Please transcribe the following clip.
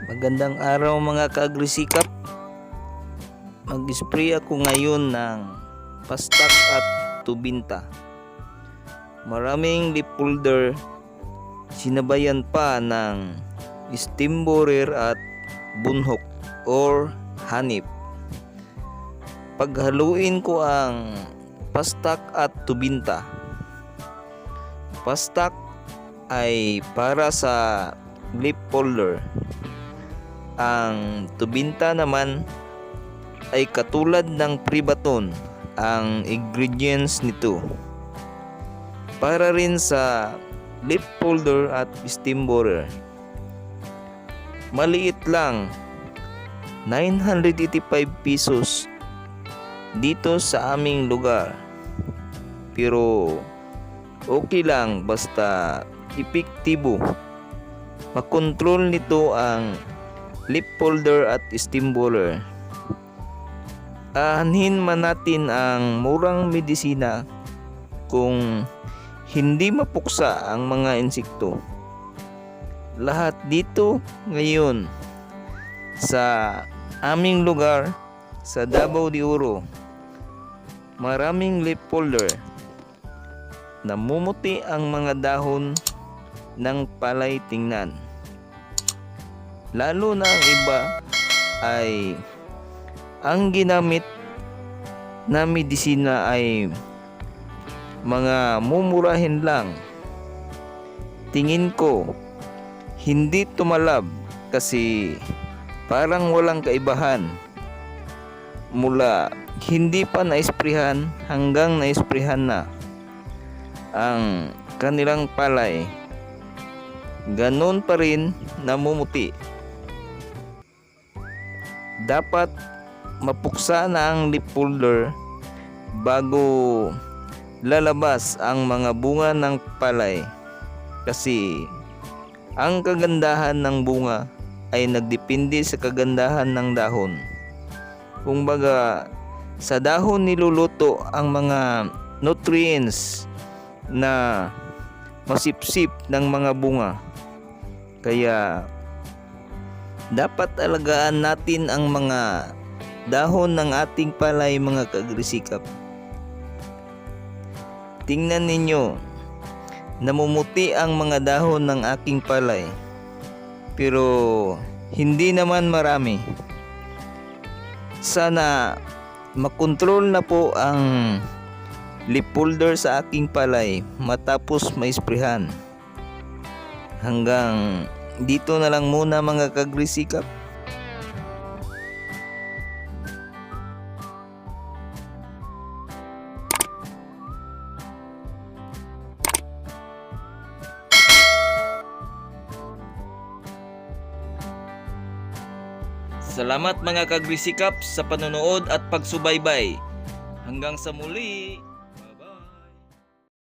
Magandang araw mga kaagrisikap. Mag-spray ako ngayon ng pastak at tubinta. Maraming leaf folder, sinabayan pa ng steam borer at bunhok or hanip. Paghaluin ko ang pastak at tubinta. Pastak ay para sa leaf folder. Ang tubinta naman ay katulad ng Privaton ang ingredients nito. Para rin sa leaf folder at steam borer. Maliit lang, 985 pesos dito sa aming lugar. Pero okay lang basta epektibo. Makontrol nito ang leaf folder at steam borer. Aanhin man natin ang murang medisina kung hindi mapuksa ang mga insekto. Lahat dito ngayon sa aming lugar sa Davao de Oro, maraming leaf folder. Namumuti ang mga dahon ng palay tingnan. Lalo na ang iba ay ang ginamit na medisina ay mga mumurahin lang. Tingin ko hindi tumalab kasi parang walang kaibahan mula hindi pa naisprehan hanggang naisprehan na ang kanilang palay. Ganon pa rin namumuti. Dapat mapuksa na ang leaf folder bago lalabas ang mga bunga ng palay, kasi ang kagandahan ng bunga ay nagdepende sa kagandahan ng dahon. Kumbaga, sa dahon niluluto ang mga nutrients na masipsip ng mga bunga. Kaya dapat alagaan natin ang mga dahon ng ating palay mga kaagrisikap. Tingnan ninyo, namumuti ang mga dahon ng aking palay. Pero hindi naman marami. Sana makontrol na po ang leaf folder sa aking palay matapos maisprehan. Hanggang dito na lang muna mga kaagrisikap. Salamat mga kaagrisikap sa panonood at pagsubaybay. Hanggang sa muli!